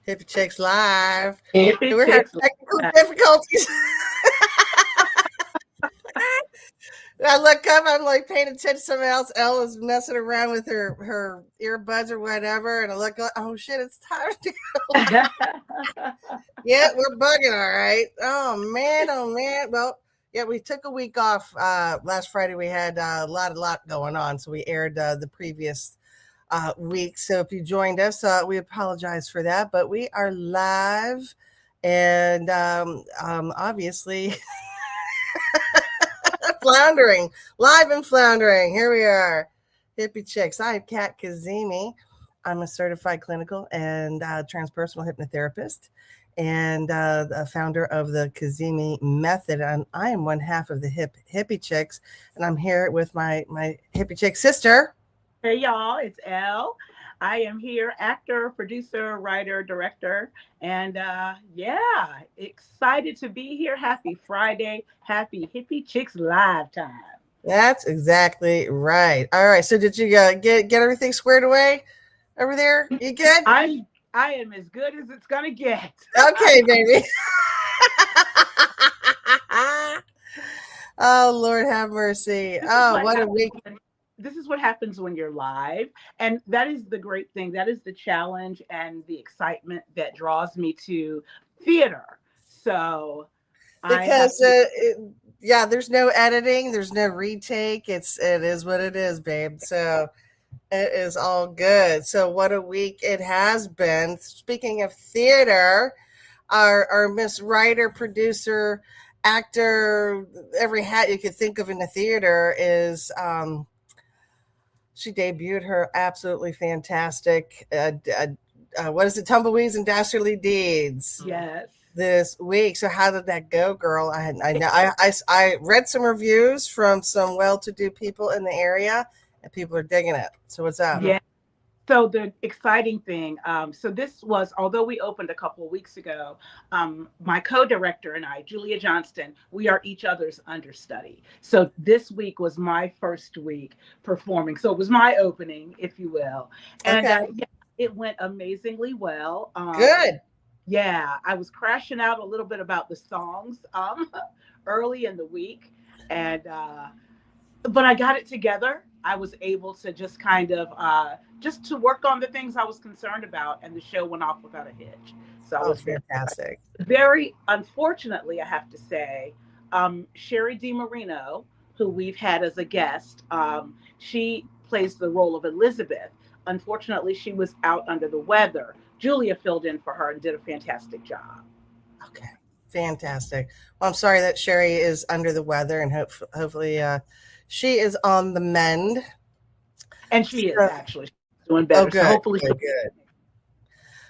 Hippie Chicks live. Hippie We're having Chicks technical live. difficulties. I look up, I'm like paying attention to something else. Elle is messing around with her earbuds or whatever. And I look up, oh shit, it's time to go. Yeah, we're bugging, all right. Oh man, oh man. Well, yeah, we took a week off. Last Friday we had a lot going on. So we aired the previous week. So if you joined us, we apologize for that. But we are live and obviously floundering, live and floundering. Here we are, Hippie Chicks. I'm Kat Kazemi. I'm a certified clinical and transpersonal hypnotherapist and the founder of the Kazemi Method. And I am one half of the Hippie Chicks. And I'm here with my Hippie Chick sister. Hey, y'all, it's Elle. I am here, actor, producer, writer, director, and yeah, excited to be here. Happy Friday. Happy Hippie Chicks Live time. That's exactly right. All right. So did you get everything squared away over there? You good? I am as good as it's gonna get. Okay, baby. Oh, Lord have mercy. Oh, what a week. This is what happens when you're live. And that is the great thing. That is the challenge and the excitement that draws me to theater. So because there's no editing, there's no retake. It is what it is, babe. So it is all good. So what a week it has been. Speaking of theater, our Miss Writer, producer, actor, every hat you could think of in the theater is she debuted her absolutely fantastic what is it, Tumbleweeds and Dastardly Deeds. Yes. This week. So how did that go, girl? I read some reviews from some well-to-do people in the area, and people are digging it. So what's up? Yeah. So the exciting thing, so this was, although we opened a couple of weeks ago, my co-director and I, Julia Johnston, we are each other's understudy. So this week was my first week performing. So it was my opening, if you will. And okay. Yeah, it went amazingly well. Good. Yeah, I was crashing out a little bit about the songs early in the week. And but I got it together. I was able to just kind of just to work on the things I was concerned about, and the show went off without a hitch. So I was fantastic. Very unfortunately, I have to say, Sherry DiMarino, who we've had as a guest, she plays the role of Elizabeth. Unfortunately, she was out under the weather. Julia filled in for her and did a fantastic job. Okay, fantastic. Well, I'm sorry that Sherry is under the weather, and hopefully she is on the mend. And she is actually doing better. Oh, good. So hopefully good.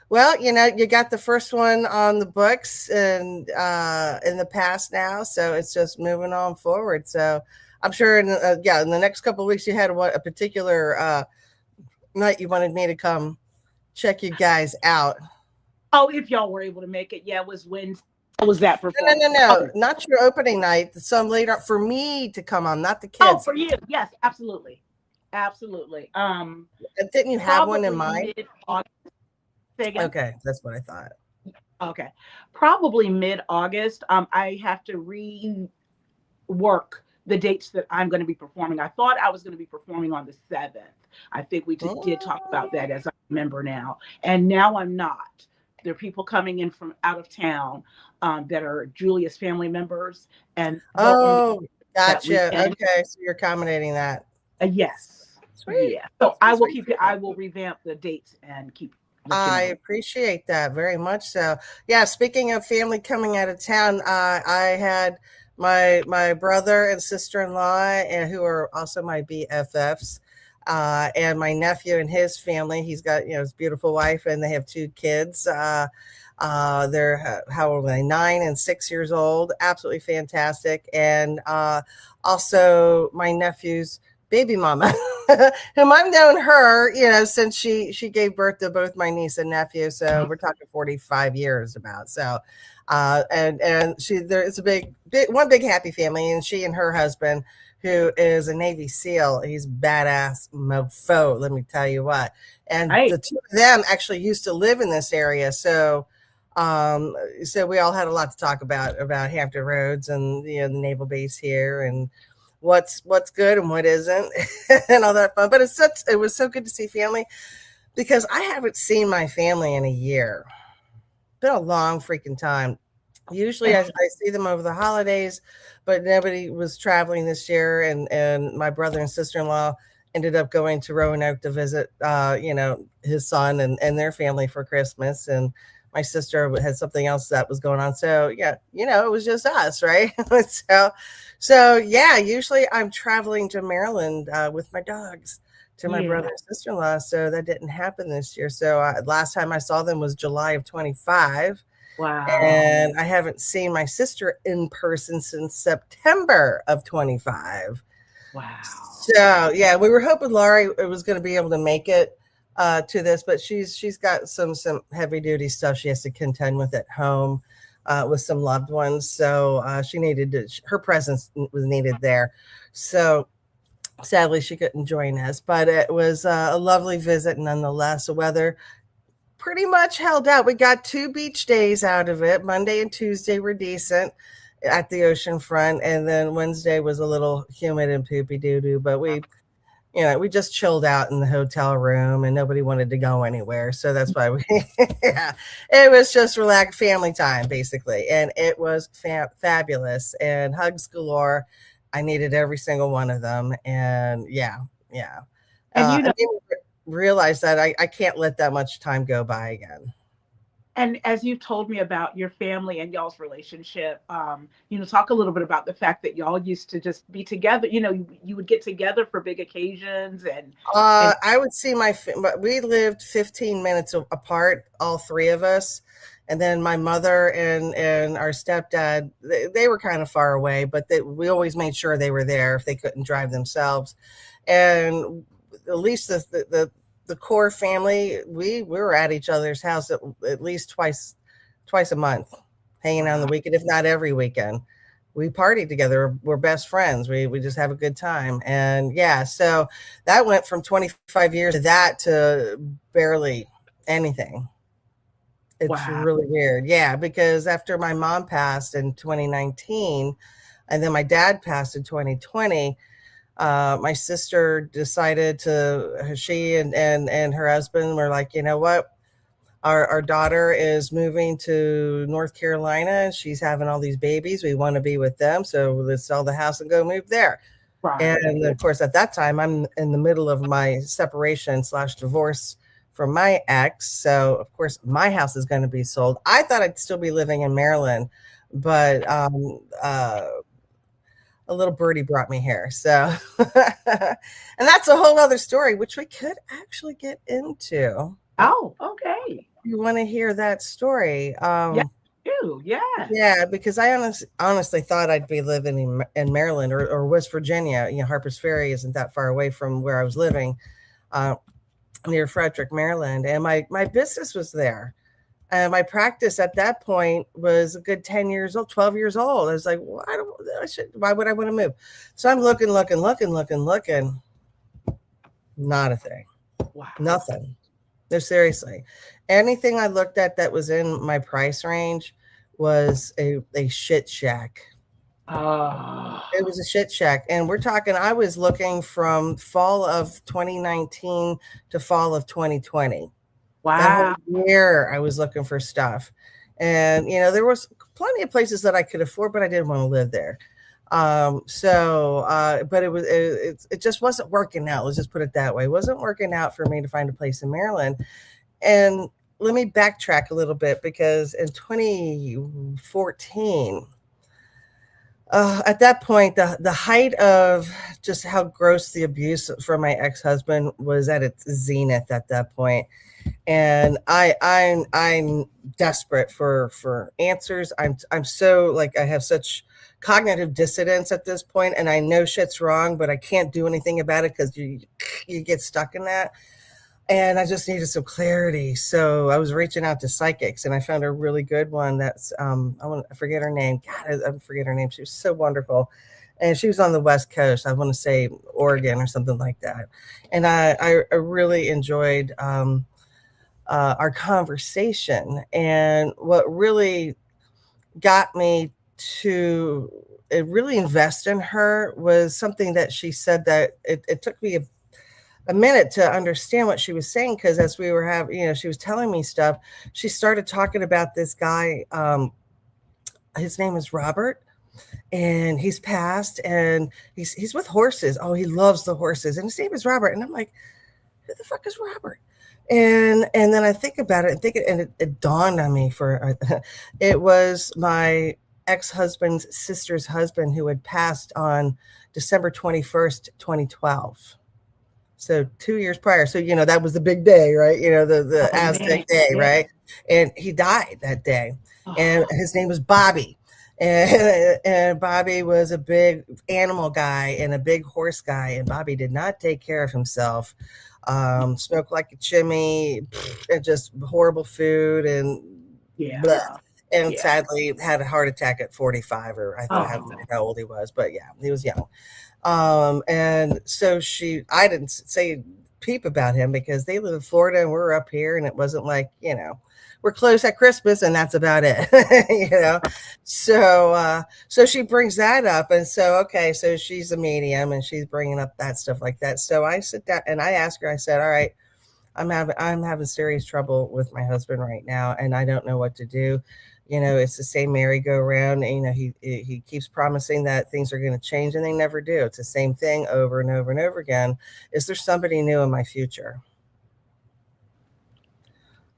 Well, you got the first one on the books and in the past now, so it's just moving on forward. So I'm sure in the next couple of weeks you had a particular night you wanted me to come check you guys out. Oh, if y'all were able to make it, yeah, it was Wednesday. How was that performance? No, not your opening night. Some later for me to come on, not the kids. Oh, for you, yes, absolutely. Didn't you have one in mind? Okay, that's what I thought. Okay, probably mid-August. I have to rework the dates that I'm going to be performing. I thought I was going to be performing on the 7th. I think we did talk about that, as I remember now. And now I'm not. There are people coming in from out of town that are Julia's family members. And gotcha. Okay, so you're accommodating that. Yes. Sweet. Yeah. So I will revamp the dates and keep. I appreciate that very much. So yeah, speaking of family coming out of town, I had my brother and sister-in-law, who are also my BFFs, and my nephew and his family. He's got his beautiful wife, and they have 2 kids. They're how old are they? 9 and 6 years old. Absolutely fantastic. And also my nephew's baby mama, whom I've known her, since she gave birth to both my niece and nephew. So we're talking 45 years about. So, and it's a big happy family, and she and her husband who is a Navy SEAL. He's badass mofo, let me tell you what. And the Right. two of them actually used to live in this area. Um, so we all had a lot to talk about Hampton Roads and the naval base here and what's good and what isn't and all that fun. But it was so good to see family because I haven't seen my family in a year. It's been a long freaking time. Usually And I see them over the holidays, but nobody was traveling this year, and my brother and sister-in-law ended up going to Roanoke to visit his son and their family for Christmas, and my sister had something else that was going on. So yeah, it was just us, right? So yeah, usually I'm traveling to Maryland with my dogs to my brother yeah. and sister-in-law. So that didn't happen this year. So last time I saw them was July of 25, Wow. and I haven't seen my sister in person since September of 25. Wow. So yeah, we were hoping Laurie was going to be able to make it to this, but she's got some heavy duty stuff she has to contend with at home with some loved ones. So her presence was needed there. So sadly, she couldn't join us, but it was a lovely visit nonetheless. The weather pretty much held out. We got 2 beach days out of it. Monday and Tuesday were decent at the ocean front, and then Wednesday was a little humid and poopy doo doo. But we just chilled out in the hotel room, and nobody wanted to go anywhere, so that's why we. Yeah, it was just relaxed family time basically, and it was fabulous and hugs galore. I needed every single one of them, and yeah, yeah. And It made me realize that I can't let that much time go by again. and as you told me about your family and y'all's relationship, talk a little bit about the fact that y'all used to just be together. You would get together for big occasions and I would see we lived 15 minutes apart, all three of us. And then my mother and our stepdad, they were kind of far away, but we always made sure they were there if they couldn't drive themselves. And at least the core family, we were at each other's house at least twice a month, hanging out on the wow. weekend, if not every weekend. We party together. We're best friends. We just have a good time. And yeah, so that went from 25 years to that to barely anything. It's Wow. really weird. Yeah, because after my mom passed in 2019 and then my dad passed in 2020, my sister decided she and her husband were like, you know what? Our daughter is moving to North Carolina and she's having all these babies. We want to be with them. So let's sell the house and go move there. Right. And of course, at that time, I'm in the middle of my separation/divorce from my ex. So of course, my house is going to be sold. I thought I'd still be living in Maryland, but a little birdie brought me here. So, and that's a whole other story, which we could actually get into. Oh, okay. You want to hear that story? Yeah. You. Yeah. Yeah, because I honestly thought I'd be living in Maryland or West Virginia. Harper's Ferry isn't that far away from where I was living, uh, near Frederick, Maryland, and my business was there. And my practice at that point was a good 10 years old, 12 years old. I was like, well, why would I want to move? So I'm looking. Not a thing. Wow. Nothing. No, seriously. Anything I looked at that was in my price range was a shit shack. Oh, It was a shit shack. And we're talking, I was looking from fall of 2019 to fall of 2020. That whole wow. year I was looking for stuff. And, there was plenty of places that I could afford, but I didn't want to live there. But it just wasn't working out. Let's just put it that way. It wasn't working out for me to find a place in Maryland. And let me backtrack a little bit because in 2014, at that point, the height of just how gross the abuse from my ex-husband was at its zenith at that point. And I'm desperate for answers. I'm so like I have such cognitive dissonance at this point, and I know shit's wrong, but I can't do anything about it because you get stuck in that. And I just needed some clarity. So I was reaching out to psychics, and I found a really good one. I forget her name. God, I forget her name. She was so wonderful. and she was on the West Coast. I want to say Oregon or something like that. And I really enjoyed our conversation. And what really got me to really invest in her was something that she said that it took me a minute to understand what she was saying, because as we were having, she was telling me stuff, she started talking about this guy. His name is Robert, and he's passed, and he's with horses. Oh, he loves the horses, and his name is Robert. And I'm like, who the fuck is Robert? And then I think about it and it dawned on me it was my ex-husband's sister's husband who had passed on December 21st, 2012. So 2 years prior. So, that was the big day, right? The Oh, Aztec man. day, Yeah. right? And he died that day. And Oh, his name was Bobby. And Bobby was a big animal guy and a big horse guy. And Bobby did not take care of himself. Smoked like a chimney, and just horrible food, and yeah. blah. And Yeah. sadly had a heart attack at 45, or I forget Oh, how old he was, but yeah, he was young. And so I didn't say peep about him because they live in Florida and we're up here, and it wasn't like, we're close at Christmas and that's about it. So she brings that up. And so, okay, so she's a medium and she's bringing up that stuff like that. So I sit down and I ask her, I said, all right, I'm having serious trouble with my husband right now, and I don't know what to do. It's the same merry-go-round. He keeps promising that things are going to change, and they never do. It's the same thing over and over and over again. Is there somebody new in my future?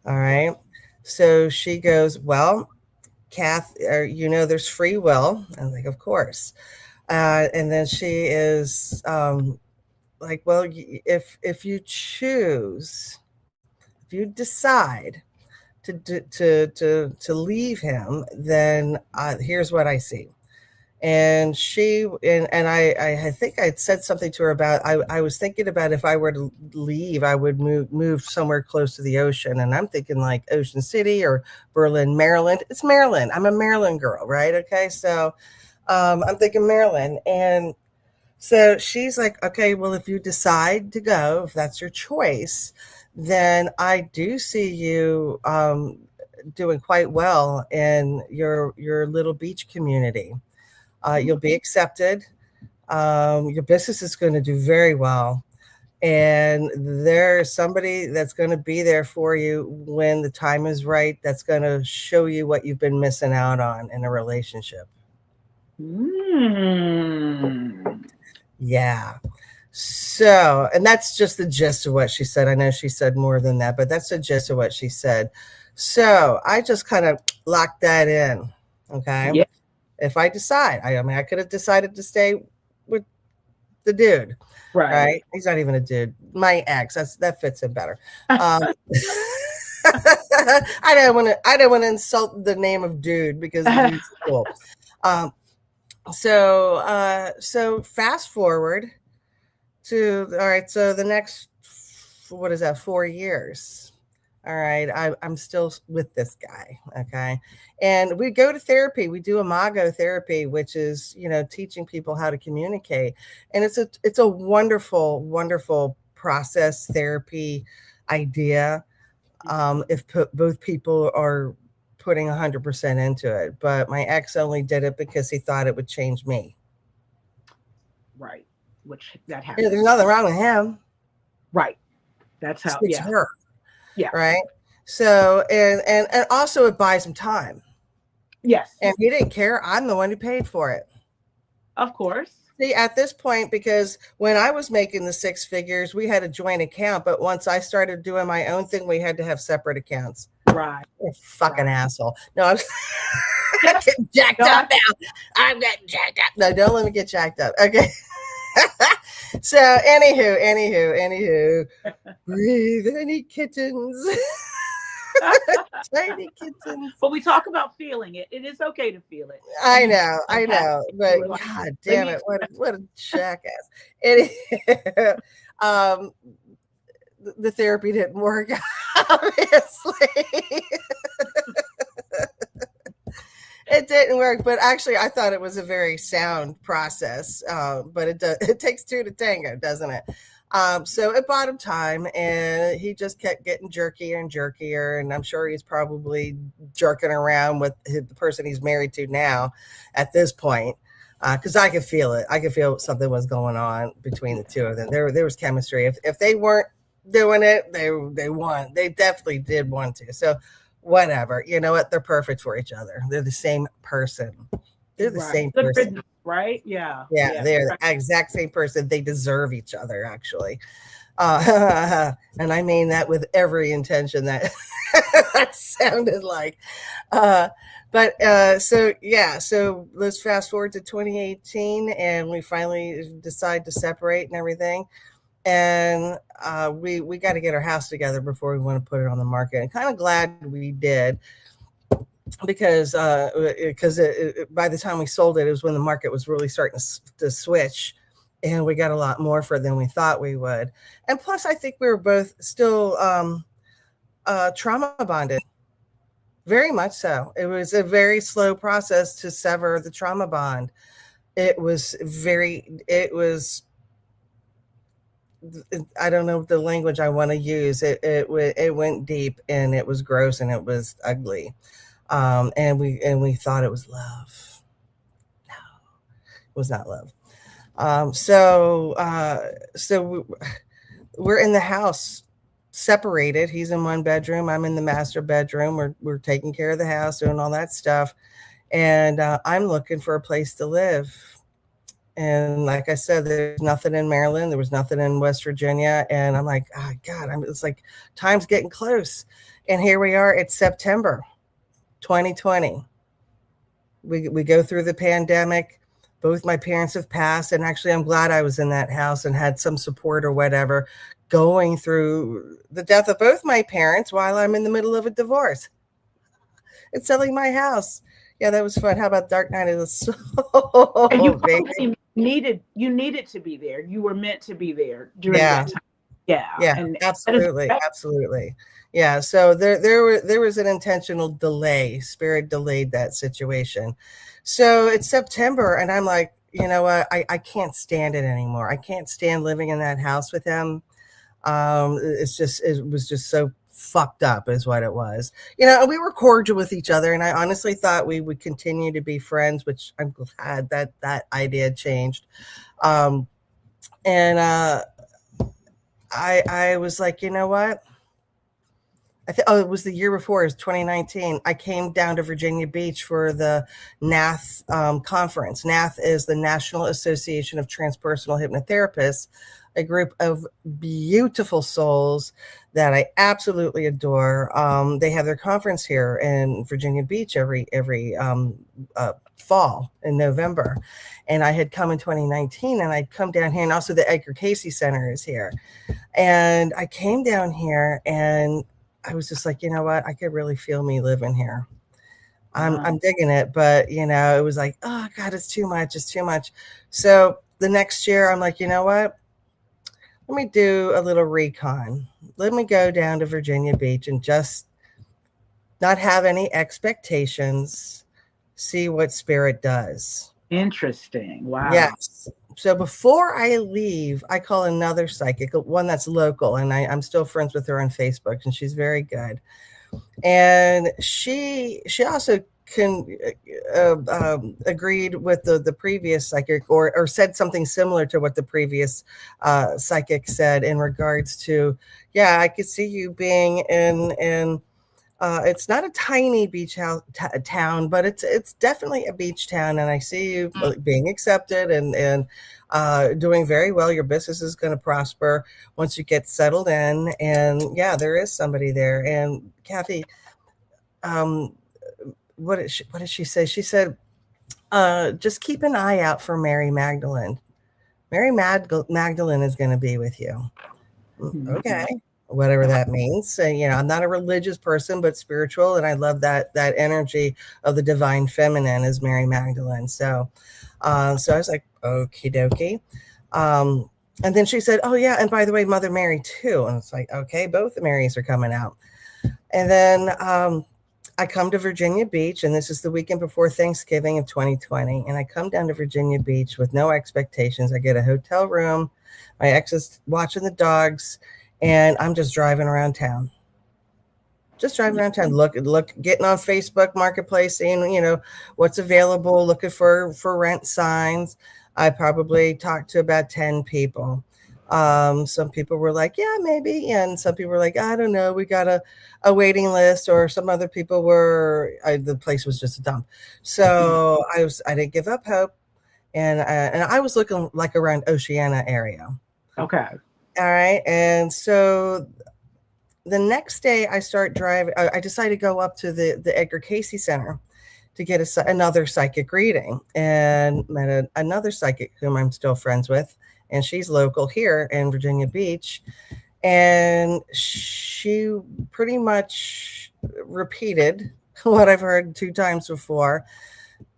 All right. So she goes, well, Kath, there's free will. I'm like, of course. And then she is like, well, if you choose, if you decide to leave him, then here's what I see. And I think I'd said something to her about I was thinking about if I were to leave, I would move somewhere close to the ocean. And I'm thinking like Ocean City or Berlin, Maryland. It's Maryland. I'm a Maryland girl, right? Okay, so I'm thinking Maryland. And so she's like, okay, well, if you decide to go, if that's your choice, then I do see you doing quite well in your little beach community. You'll be accepted. Your business is going to do very well. And there's somebody that's going to be there for you when the time is right, that's going to show you what you've been missing out on in a relationship. Yeah. So, and that's just the gist of what she said. I know she said more than that, but that's the gist of what she said. So I just kind of locked that in. Okay. yeah. If I decide, I could have decided to stay with the dude, Right. right? He's not even a dude. My ex, that fits him better. I don't want to insult the name of dude because the dude's cool. So fast forward to, all right, so the next, what is that, 4 years? All right, I'm still with this guy, okay? And we go to therapy. We do imago therapy, which is, teaching people how to communicate. And it's a wonderful, wonderful process, therapy idea, if both people are putting 100% into it. But my ex only did it because he thought it would change me. Right. Which that happens. There's nothing wrong with him. Right. That's how, It's her. Yeah. Right. So, and also it buys him time. Yes. And he didn't care. I'm the one who paid for it. Of course. See, at this point, because when I was making the 6 figures, we had a joint account. But once I started doing my own thing, we had to have separate accounts. Right. You're a fucking asshole. No, I'm getting jacked up now. I'm getting jacked up. No, don't let me get jacked up. Okay. So, anywho, breathe, any kittens. Tiny kittens. But we talk about feeling it. It is okay to feel it. I know, but God damn it, what a jackass. The therapy didn't work, obviously. It didn't work, but actually, I thought it was a very sound process. But it takes two to tango, doesn't it? So it bought him time, and he just kept getting jerkier and jerkier. And I'm sure he's probably jerking around with the person he's married to now at this point. Because I could feel it. I could feel something was going on between the two of them. There was chemistry. If they weren't doing it, they won. They definitely did want to. So whatever. You know what? They're perfect for each other. They're the same person. They're the Right. same person. Right? Yeah. Yeah, they're the exact same person. They deserve each other, actually. And I mean that with every intention that that sounded like. So yeah, so let's fast forward to 2018, and we finally decide to separate and everything. And we got to get our house together before we want to put it on the market. And kind of glad we did, because by the time we sold it, it was when the market was really starting to switch, and we got a lot more for than we thought we would. And plus, I think we were both still trauma bonded, very much so. It was a very slow process to sever the trauma bond. It was I don't know the language I want to use. It went deep, and it was gross, and it was ugly. And we thought it was love. No, it was not love. We're in the house, separated. He's in one bedroom. I'm in the master bedroom. We're taking care of the house, doing all that stuff, and I'm looking for a place to live. And like I said, there's nothing in Maryland. There was nothing in West Virginia. And I'm like, oh God, it's like time's getting close. And here we are. It's September 2020. We go through the pandemic. Both my parents have passed. And actually, I'm glad I was in that house and had some support or whatever, going through the death of both my parents while I'm in the middle of a divorce and selling my house. Yeah, that was fun. How about Dark Night of the Soul? And you needed to be there. You were meant to be there during that time. Yeah, and absolutely. Yeah, so there was an intentional delay. Spirit delayed that situation. So it's September, and I'm like, you know what? I can't stand it anymore. I can't stand living in that house with him. It was just so fucked up is what it was. And we were cordial with each other, and I honestly thought we would continue to be friends, which I'm glad that idea changed. I was like, you know what? It was the year before. It was 2019. I came down to Virginia Beach for the NATH conference. NATH is the National Association of Transpersonal Hypnotherapists, a group of beautiful souls that I absolutely adore. They have their conference here in Virginia Beach every fall in November. And I had come in 2019, and I'd come down here, and also the Edgar Cayce Center is here. And I came down here, and I was just like, you know what? I could really feel me living here. I'm digging it, but it was like, oh God, it's too much. It's too much. So the next year I'm like, you know what? Let me do a little recon. Let me go down to Virginia Beach and just not have any expectations, see what spirit does. Interesting. Wow. Yes. So before I leave, I call another psychic, one that's local, and I'm still friends with her on Facebook, and she's very good. And she also agreed with the previous psychic, or said something similar to what the previous psychic said in regards to, yeah, I could see you being in it's not a tiny beach town, but it's definitely a beach town, and I see you being accepted and doing very well. Your business is going to prosper once you get settled in, and yeah, there is somebody there. And Kathy, what did she say? She said, just keep an eye out for Mary Magdalene. Mary Magdalene is going to be with you. Okay. Whatever that means. So, I'm not a religious person, but spiritual. And I love that energy of the divine feminine is Mary Magdalene. So I was like, okie dokie. And then she said, oh yeah. And by the way, Mother Mary too. And it's like, okay, both the Marys are coming out. And then, I come to Virginia Beach, and this is the weekend before Thanksgiving of 2020. And I come down to Virginia Beach with no expectations. I get a hotel room. My ex is watching the dogs, and I'm just driving around town. Just driving around town, getting on Facebook Marketplace, seeing what's available, looking for rent signs. I probably talked to about 10 people. Some people were like, yeah, maybe, and some people were like, I don't know, we got a waiting list, or some other people were. The place was just a dump. So I didn't give up hope, and I was looking like around Oceana area. Okay. All right, and so the next day I start driving. I decided to go up to the Edgar Cayce Center to get another psychic reading, and met another psychic whom I'm still friends with, and she's local here in Virginia Beach. And she pretty much repeated what I've heard 2 times before.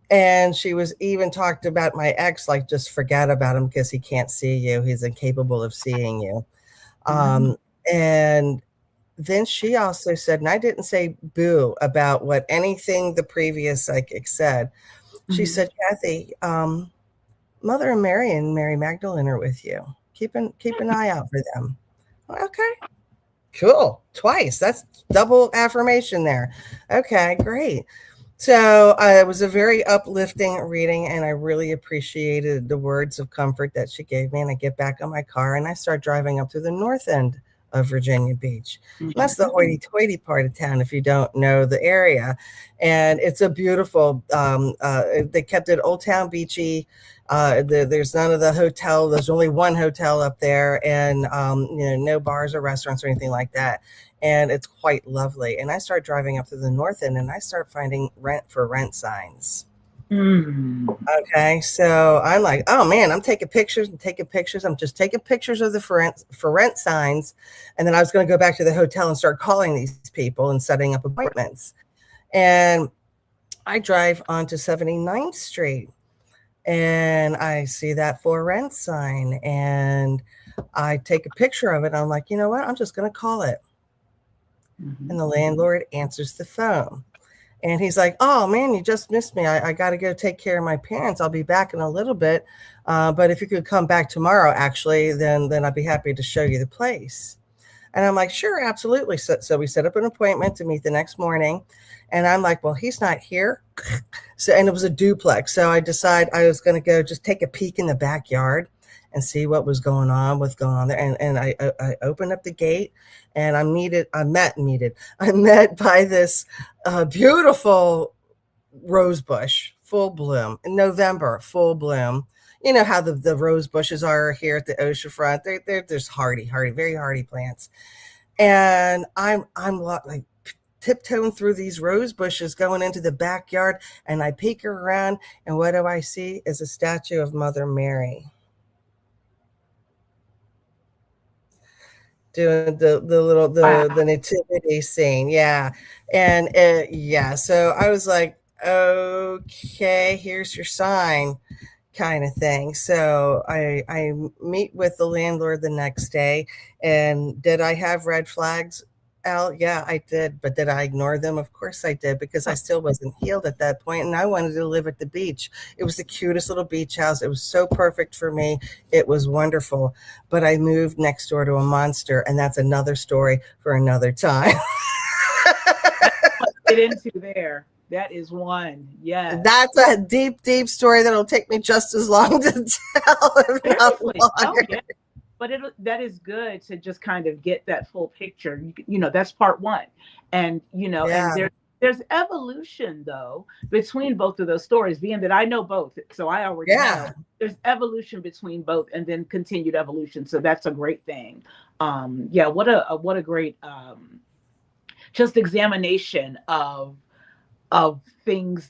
And she was even talked about my ex, like, just forget about him because he can't see you. He's incapable of seeing you. And then she also said, and I didn't say boo about what anything the previous psychic said. She said, Kathy, Mother and Mary Magdalene are with you. Keep an eye out for them. Okay, cool. Twice. That's double affirmation there. Okay, great. So it was a very uplifting reading, and I really appreciated the words of comfort that she gave me. And I get back on my car, and I start driving up to the north end of Virginia Beach. That's the hoity-toity part of town, if you don't know the area. And it's a beautiful, they kept it Old Town beachy. There's none of the hotel. There's only one hotel up there, and no bars or restaurants or anything like that. And it's quite lovely. And I start driving up to the north end, and I start finding rent signs. Okay, so I'm like, oh man, I'm taking pictures. I'm just taking pictures of the for rent signs, and then I was going to go back to the hotel and start calling these people and setting up appointments. And I drive onto 79th Street, and I see that for rent sign, and I take a picture of it. I'm like, you know what? I'm just going to call it. And the landlord answers the phone. And he's like, oh, man, you just missed me. I got to go take care of my parents. I'll be back in a little bit. But if you could come back tomorrow, actually, then I'd be happy to show you the place. And I'm like, sure, absolutely. So we set up an appointment to meet the next morning. And I'm like, well, he's not here. And it was a duplex. So I decided I was going to go just take a peek in the backyard and see what was going on there. And I opened up the gate, and I'm met by this beautiful rose bush, full bloom in November, full bloom. You know how the rose bushes are here at the oceanfront. They're just hardy, very hardy plants. And I'm like tiptoeing through these rose bushes going into the backyard, and I peek around, and what do I see is a statue of Mother Mary. Doing the nativity scene. Yeah. And so I was like, okay, here's your sign, kind of thing. So I meet with the landlord the next day. And did I have red flags, Elle? Yeah, I did. But did I ignore them? Of course I did, because I still wasn't healed at that point, and I wanted to live at the beach. It was the cutest little beach house. It was so perfect for me. It was wonderful. But I moved next door to a monster, and that's another story for another time. Get into there. That is one. Yeah. That's a deep, deep story that'll take me just as long to tell. Oh, yeah. But that is good to just kind of get that full picture. That's part one. And, and there's evolution, though, between both of those stories, being that I know both. So I already know there's evolution between both, and then continued evolution. So that's a great thing. What a great just examination of things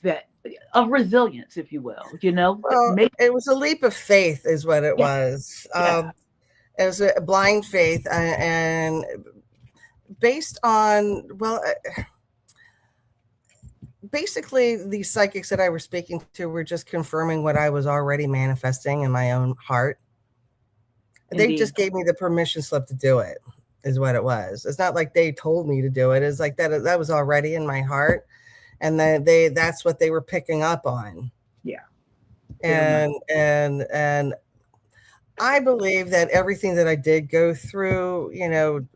of resilience, if you will, Well, it was a leap of faith is what it was. It was a blind faith, and based on, basically the psychics that I was speaking to were just confirming what I was already manifesting in my own heart. Indeed. They just gave me the permission slip to do it, is what it was. It's not like they told me to do it. It's like that was already in my heart. and that's what they were picking up on. Yeah. And I believe that everything that I did go through,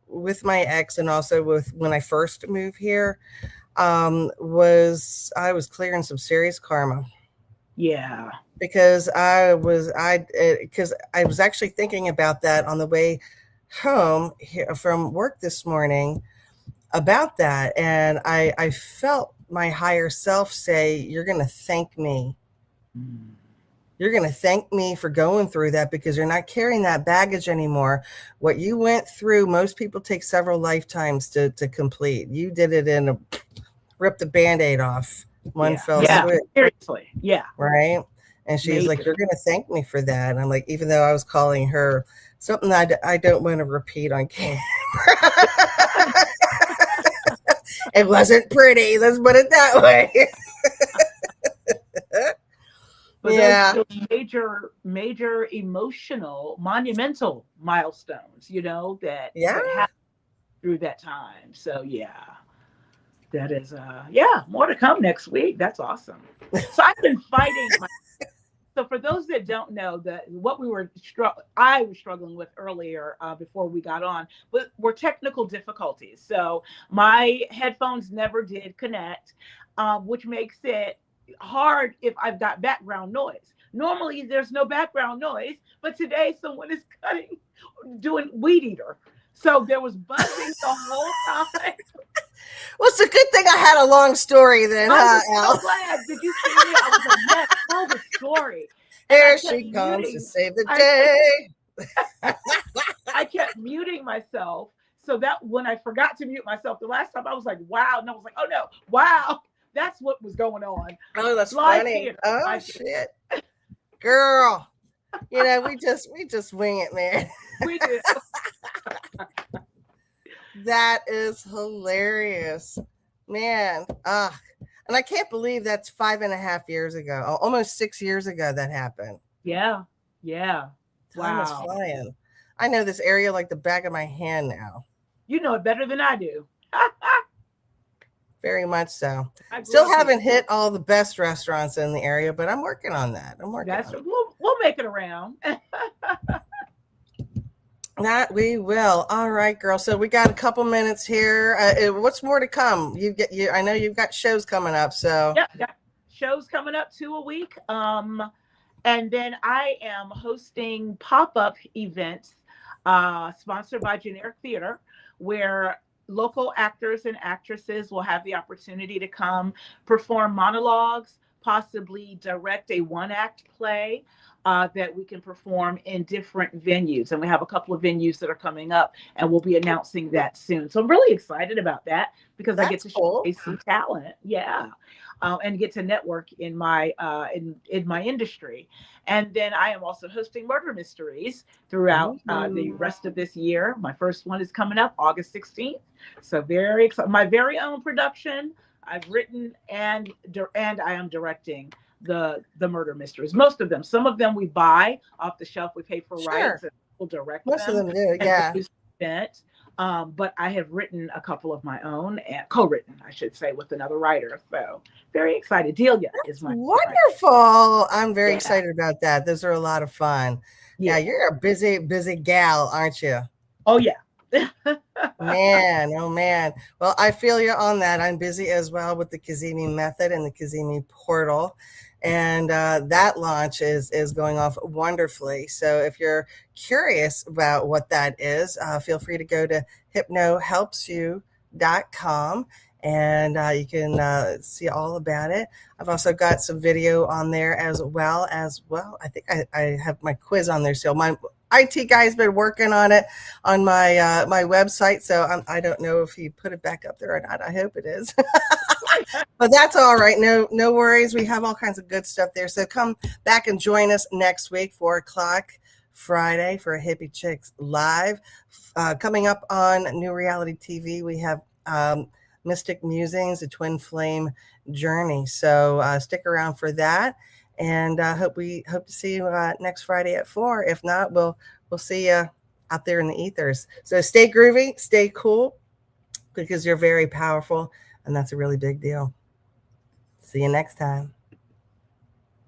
with my ex and also with when I first moved here, I was clearing some serious karma. Yeah. Because because I was actually thinking about that on the way home here from work this morning about that, and I felt my higher self say, "You're going to thank me. Mm. You're going to thank me for going through that because you're not carrying that baggage anymore. What you went through, most people take several lifetimes to complete. You did it rip the Band-Aid off one fell swoop." Seriously. Yeah. Right. And she's like, "You're going to thank me for that." And I'm like, even though I was calling her something that I don't want to repeat on camera. It wasn't pretty. Let's put it that way. But those major emotional, monumental milestones, that happened through that time. So that is more to come next week. That's awesome. So I've been fighting. So for those that don't know, that what I was struggling with earlier before we got on, were technical difficulties. So my headphones never did connect, which makes it hard if I've got background noise. Normally there's no background noise, but today someone is doing weed eater. So there was buzzing the whole time. Well, it's a good thing I had a long story then, I was so glad. Did you see me? I was like, yes, tell the story. Here she comes to save the day. I kept muting myself so that when I forgot to mute myself the last time, I was like, wow. And I was like, oh no, wow. That's what was going on. Oh, that's funny. Oh, shit. Girl. We just wing it, man. We did. That is hilarious, man. And I can't believe that's 5.5 years ago, almost 6 years ago that happened. Yeah. Time is flying. I know this area like the back of my hand now. You know it better than I do. Very much so. Still haven't hit all the best restaurants in the area, but I'm working on that. We'll make it around. That we will. All right, girl. So we got a couple minutes here. What's more to come? I know you've got shows coming up. So got shows coming up 2 a week. And then I am hosting pop-up events sponsored by Gen-X Theater, where local actors and actresses will have the opportunity to come perform monologues, possibly direct a one-act play that we can perform in different venues. And we have a couple of venues that are coming up, and we'll be announcing that soon. So I'm really excited about that because I get to showcase some talent. Yeah. And get to network in my in my industry. And then I am also hosting murder mysteries throughout the rest of this year. My first one is coming up August 16th. So very excited. My very own production. I've written and I am directing the murder mysteries. Most of them. Some of them we buy off the shelf. We pay for rights and we'll direct Most of them do, yeah. But I have written a couple of my own and co-written, I should say, with another writer. So very excited. Delia is my wonderful. Writer. I'm very excited about that. Those are a lot of fun. Yeah, you're a busy gal, aren't you? Oh yeah. Man, oh man. Well, I feel you on that. I'm busy as well with the Kazemi method and the Kazemi portal. And that launch is going off wonderfully. So if you're curious about what that is, feel free to go to hypnohelpsyou.com and you can see all about it. I've also got some video on there as well. I think I have my quiz on there still. My IT guy's been working on it on my my website, so I don't know if he put it back up there or not. I hope it is. But that's all right. No worries. We have all kinds of good stuff there. So come back and join us next week, 4:00 Friday for Hippie Chicks Live. Coming up on New Reality TV, we have Mystic Musings, a Twin Flame Journey. So stick around for that. And hope to see you next Friday at 4. If not, we'll see you out there in the ethers. So stay groovy, stay cool, because you're very powerful, and that's a really big deal. See you next time.